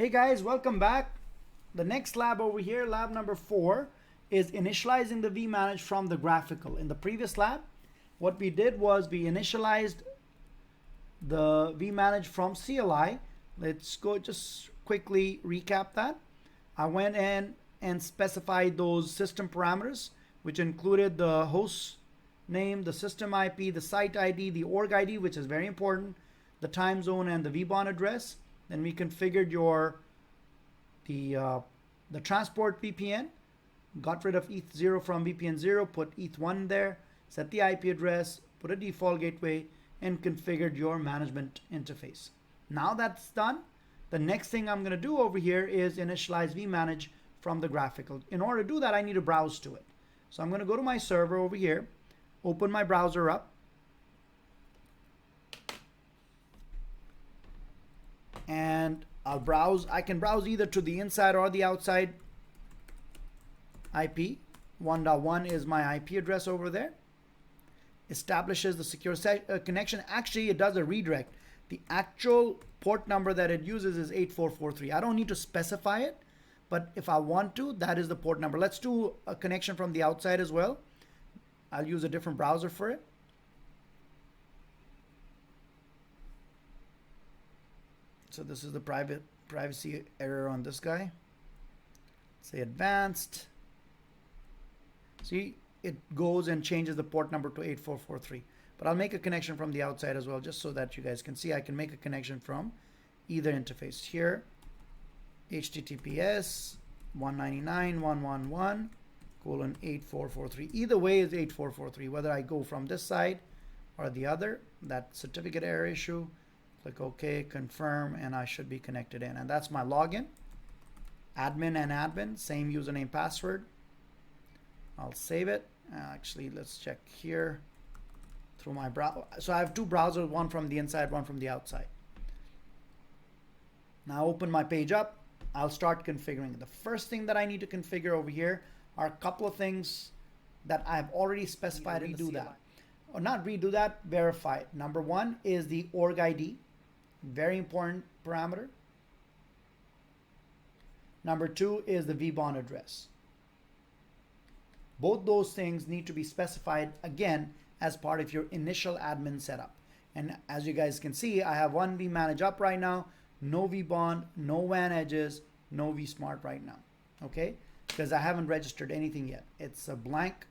Hey guys, welcome back. The next lab over here, lab number 4, is initializing the vManage from the graphical. In the previous lab, what we did was we initialized the vManage from CLI. Let's go just quickly recap that. I went in and specified those system parameters, which included the host name, the system IP, the site ID, the org ID, which is very important, the time zone, and the vBON address. Then we configured the transport VPN, got rid of ETH0 from VPN 0, put ETH1 there, set the IP address, put a default gateway, and configured your management interface. Now that's done, the next thing I'm going to do over here is initialize vManage from the graphical. In order to do that, I need to browse to it. So I'm going to go to my server over here, open my browser up, and I'll browse. I can browse either to the inside or the outside IP. 1.1 is my IP address over there. Establishes the secure connection. Actually, it does a redirect. The actual port number that it uses is 8443. I don't need to specify it, but if I want to, that is the port number. Let's do a connection from the outside as well. I'll use a different browser for it. So this is the privacy error on this guy. Say advanced. See, it goes and changes the port number to 8443. But I'll make a connection from the outside as well, just so that you guys can see. I can make a connection from either interface here. HTTPS 199.111:8443. Either way is 8443. Whether I go from this side or the other, that certificate error issue. Click OK, confirm, and I should be connected in. And that's my login. Admin and admin, same username, password. I'll save it. Actually, let's check here through my browser. So I have two browsers, one from the inside, one from the outside. Now open my page up. I'll start configuring. The first thing that I need to configure over here are a couple of things that I've already specified. Redo that. Or not redo that, verify it. Number one is the org ID. Very important parameter. Number two is the vBON address. Both those things need to be specified again as part of your initial admin setup. And as you guys can see, I have one vManage up right now, no vBON, no WAN edges, no vSmart right now. Okay, because I haven't registered anything yet. It's a blank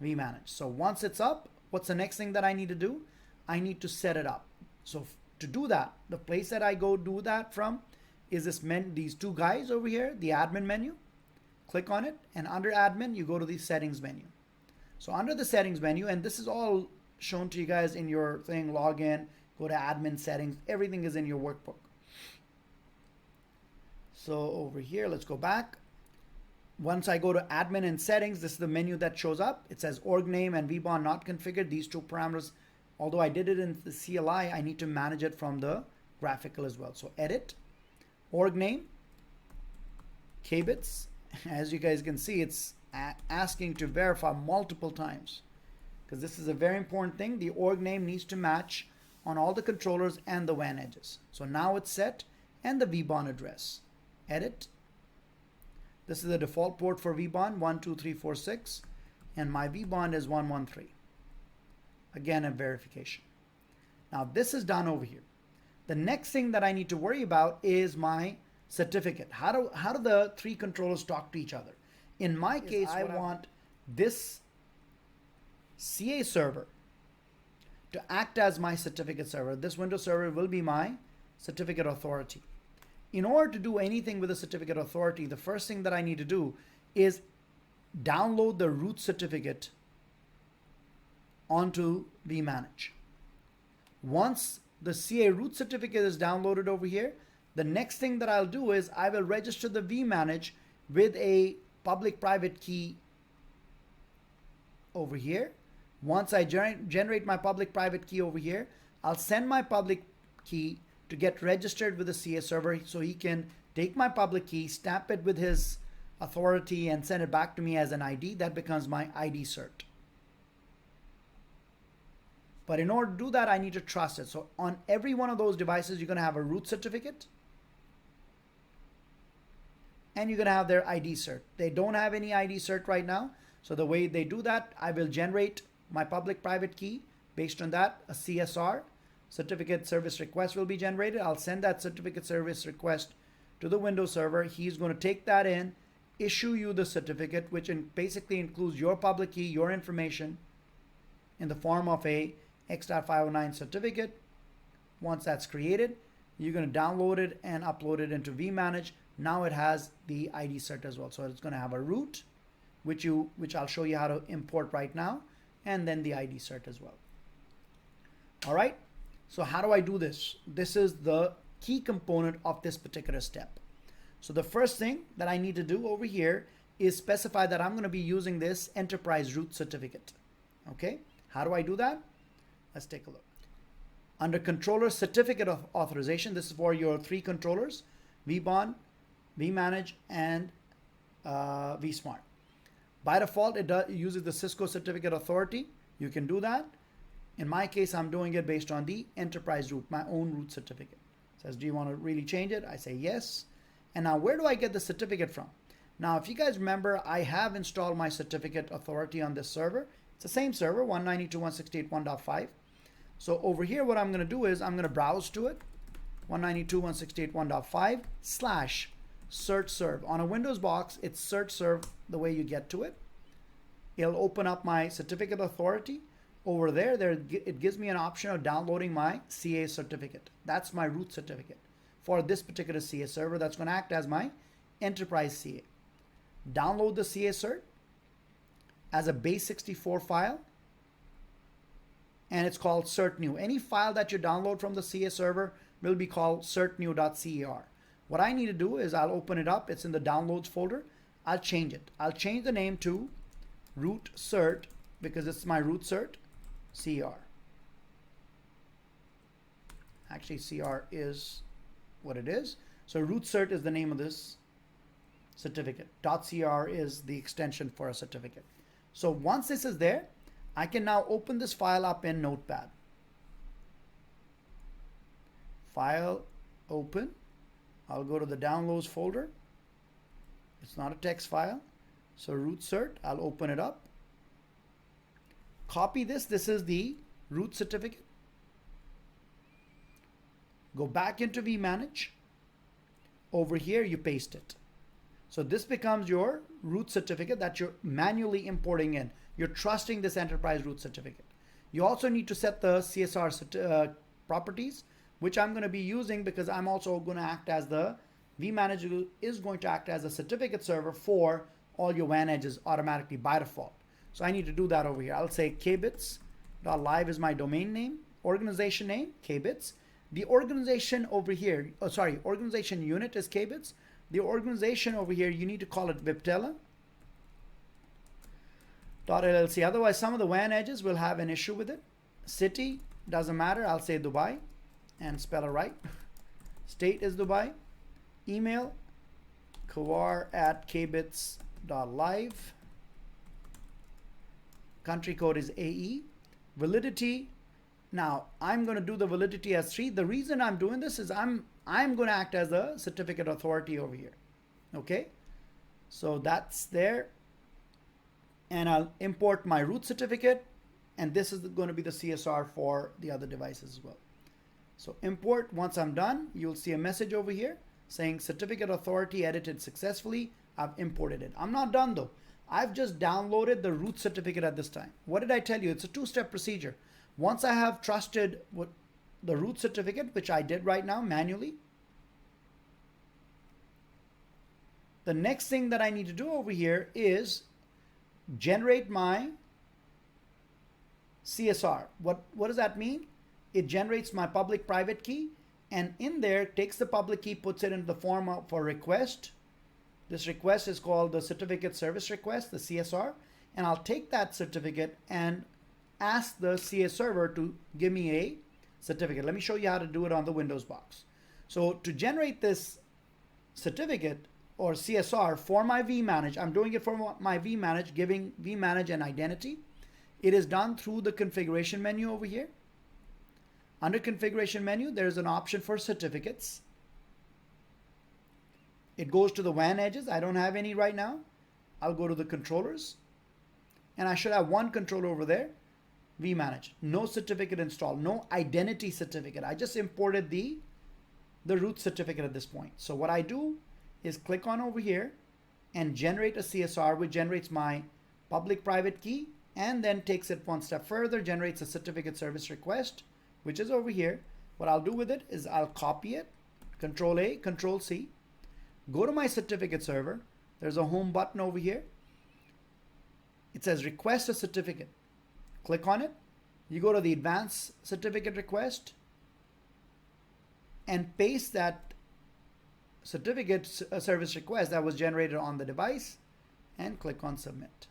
vManage. So once it's up, what's the next thing that I need to do? I need to set it up. So to do that, the place that I go do that from is these two guys over here, the admin menu. Click on it, and under admin, you go to the settings menu. So under the settings menu, and this is all shown to you guys in your thing, login, go to admin settings, everything is in your workbook. So over here, let's go back. Once I go to admin and settings, this is the menu that shows up. It says org name and vBON not configured. These two parameters, although I did it in the CLI, I need to manage it from the graphical as well. So edit, org name, kbits. As you guys can see, it's asking to verify multiple times because this is a very important thing. The org name needs to match on all the controllers and the WAN edges. So now it's set, and the vBON address. Edit. This is the default port for vBON, 12346, and my vBON is 113. Again, a verification. Now this is done over here. The next thing that I need to worry about is my certificate. How do the three controllers talk to each other? In my case, I want this CA server to act as my certificate server. This Windows server will be my certificate authority. In order to do anything with a certificate authority, the first thing that I need to do is download the root certificate onto vManage. Once the CA root certificate is downloaded over here, the next thing that I'll do is I will register the vManage with a public-private key over here. Once I generate my public-private key over here, I'll send my public key to get registered with the CA server so he can take my public key, stamp it with his authority, and send it back to me as an ID. That becomes my ID cert. But in order to do that, I need to trust it. So on every one of those devices, you're going to have a root certificate. and you're going to have their ID cert. They don't have any ID cert right now. So the way they do that, I will generate my public private key. Based on that, a CSR, certificate service request, will be generated. I'll send that certificate service request to the Windows server. He's going to take that in, issue you the certificate, which basically includes your public key, your information in the form of a X.509 certificate. Once that's created, you're going to download it and upload it into vManage. Now it has the ID cert as well. So it's going to have a root, which I'll show you how to import right now, and then the ID cert as well. All right. So how do I do this? This is the key component of this particular step. So the first thing that I need to do over here is specify that I'm going to be using this enterprise root certificate. Okay. How do I do that? Let's take a look. Under controller certificate of authorization, this is for your 3 controllers, vBond, vManage, and vSmart. By default, it uses the Cisco certificate authority. You can do that. In my case, I'm doing it based on the enterprise root, my own root certificate. It says, do you want to really change it? I say yes. And now where do I get the certificate from? Now, if you guys remember, I have installed my certificate authority on this server. It's the same server, 192.168.1.5. So over here, what I'm going to do is I'm going to browse to it, 192.168.1.5/cert serve. On a Windows box, it's cert serve the way you get to it. It'll open up my certificate authority. Over there, it gives me an option of downloading my CA certificate. That's my root certificate for this particular CA server. That's going to act as my enterprise CA. Download the CA cert as a base64 file, and it's called certnew. Any file that you download from the CA server will be called certnew.cer. What I need to do is I'll open it up. It's in the downloads folder. I'll change it. I'll change the name to root cert because it's my root cert CR. Actually, CR is what it is. So root cert is the name of this certificate. .cr is the extension for a certificate. So once this is there, I can now open this file up in Notepad. File, open. I'll go to the downloads folder. It's not a text file. So root cert, I'll open it up. Copy this. This is the root certificate. Go back into vManage. Over here, you paste it. So this becomes your root certificate that you're manually importing in. You're trusting this enterprise root certificate. You also need to set the CSR properties, which I'm going to be using because I'm also going to act as the vManage is going to act as a certificate server for all your WAN edges automatically by default. So I need to do that over here. I'll say kbits.live is my domain name, organization name, kbits. The organization over here, organization unit is kbits. The organization over here, you need to call it viptela.llc. Otherwise, some of the WAN edges will have an issue with it. City, doesn't matter. I'll say Dubai and spell it right. State is Dubai. Email, kawar@kbits.live. Country code is AE. Validity. Now I'm going to do the validity as 3. The reason I'm doing this is I'm going to act as a certificate authority over here. Okay. So that's there. And I'll import my root certificate. And this is going to be the CSR for the other devices as well. So import. Once I'm done, you'll see a message over here saying certificate authority edited successfully. I've imported it. I'm not done though. I've just downloaded the root certificate at this time. What did I tell you? It's a 2-step procedure. Once I have trusted the root certificate, which I did right now manually, the next thing that I need to do over here is generate my CSR. What does that mean? It generates my public private key, and in there takes the public key, puts it into the form of a request. This request is called the certificate service request, the CSR, and I'll take that certificate and ask the CA server to give me a certificate. Let me show you how to do it on the Windows box. So to generate this certificate or CSR for my vManage, I'm doing it for my vManage, giving vManage an identity. It is done through the configuration menu over here. Under configuration menu, there's an option for certificates. It goes to the WAN edges. I don't have any right now. I'll go to the controllers, and I should have one controller over there, vManage. No certificate installed, no identity certificate. I just imported the root certificate at this point. So what I do is click on over here and generate a CSR, which generates my public private key, and then takes it one step further, generates a certificate service request, which is over here. What I'll do with it is I'll copy it, Control A, Control C, go to my certificate server. There's a home button over here. It says request a certificate. Click on it. You go to the advanced certificate request and paste that certificate service request that was generated on the device and click on submit.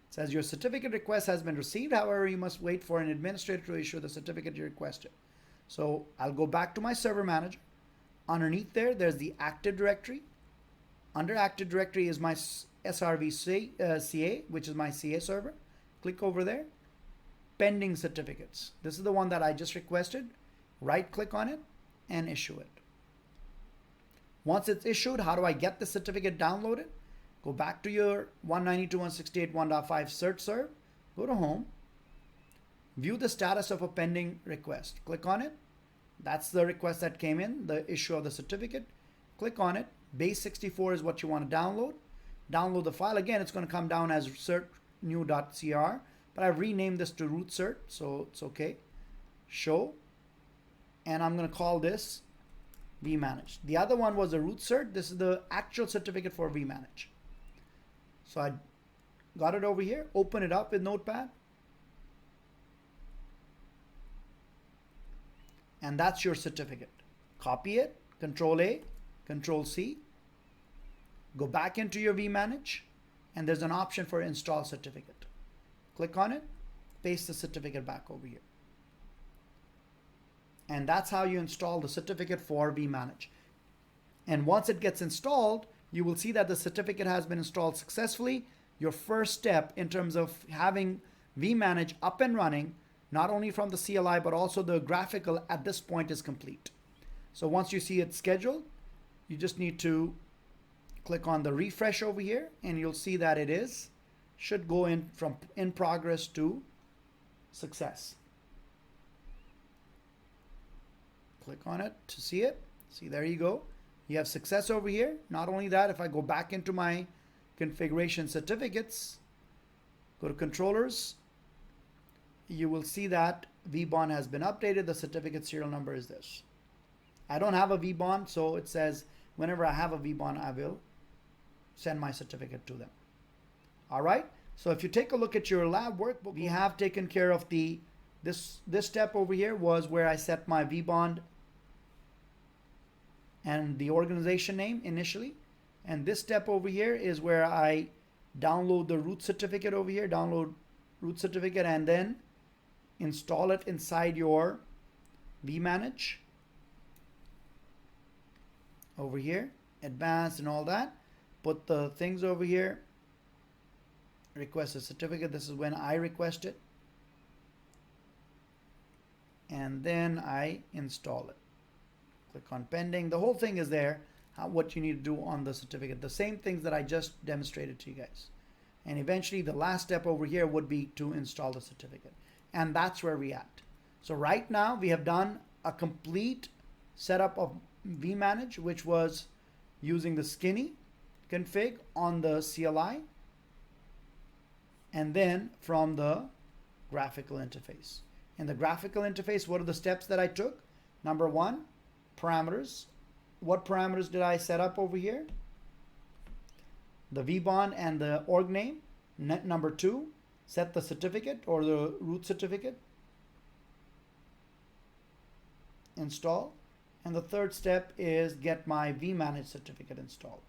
It says your certificate request has been received. However, you must wait for an administrator to issue the certificate you requested. So I'll go back to my server manager. Underneath there, there's the Active Directory. Under Active Directory is my SRV CA, which is my CA server. Click over there. Pending certificates. This is the one that I just requested. Right click on it and issue it. Once it's issued, how do I get the certificate downloaded? Go back to your 192.168.1.5 cert serve. Go to home. View the status of a pending request. Click on it. That's the request that came in, the issue of the certificate. Click on it. Base 64 is what you want to download. Download the file. Again, it's going to come down as certnew.cr, but I've renamed this to root cert, so it's okay. Show. And I'm going to call this vManage. The other one was a root cert. This is the actual certificate for vManage. So I got it over here. Open it up with Notepad. And that's your certificate. Copy it, Control A, Control C. Go back into your vManage, and there's an option for install certificate. Click on it, paste the certificate back over here. And that's how you install the certificate for vManage. And once it gets installed, you will see that the certificate has been installed successfully. Your first step in terms of having vManage up and running, not only from the CLI, but also the graphical at this point is complete. So once you see it scheduled, you just need to click on the refresh over here and you'll see that it should go in from in progress to success. Click on it to see it. See, there you go. You have success over here. Not only that, if I go back into my configuration certificates, go to controllers, you will see that vBON has been updated. The certificate serial number is this. I don't have a vBON, so it says whenever I have a vBON, I will send my certificate to them. All right. So if you take a look at your lab workbook, we have taken care of this step over here was where I set my vBON and the organization name initially. And this step over here is where I download the root certificate over here, download root certificate, and then install it inside your vManage over here, advanced and all that. Put the things over here, request a certificate. This is when I request it. And then I install it. Click on pending. The whole thing is there, what you need to do on the certificate. The same things that I just demonstrated to you guys. And eventually the last step over here would be to install the certificate. And that's where we at. So right now we have done a complete setup of vManage, which was using the skinny config on the CLI. And then from the graphical interface. In the graphical interface, what are the steps that I took? Number one, parameters. What parameters did I set up over here? The vBON and the org name. Number two, set the certificate or the root certificate. Install. And the third step is get my vManage certificate installed.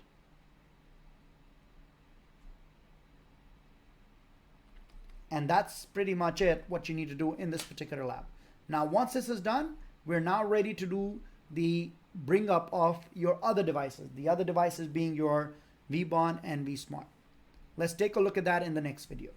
And that's pretty much it, what you need to do in this particular lab. Now, once this is done, we're now ready to do the bring up of your other devices. The other devices being your vBON and vSmart. Let's take a look at that in the next video.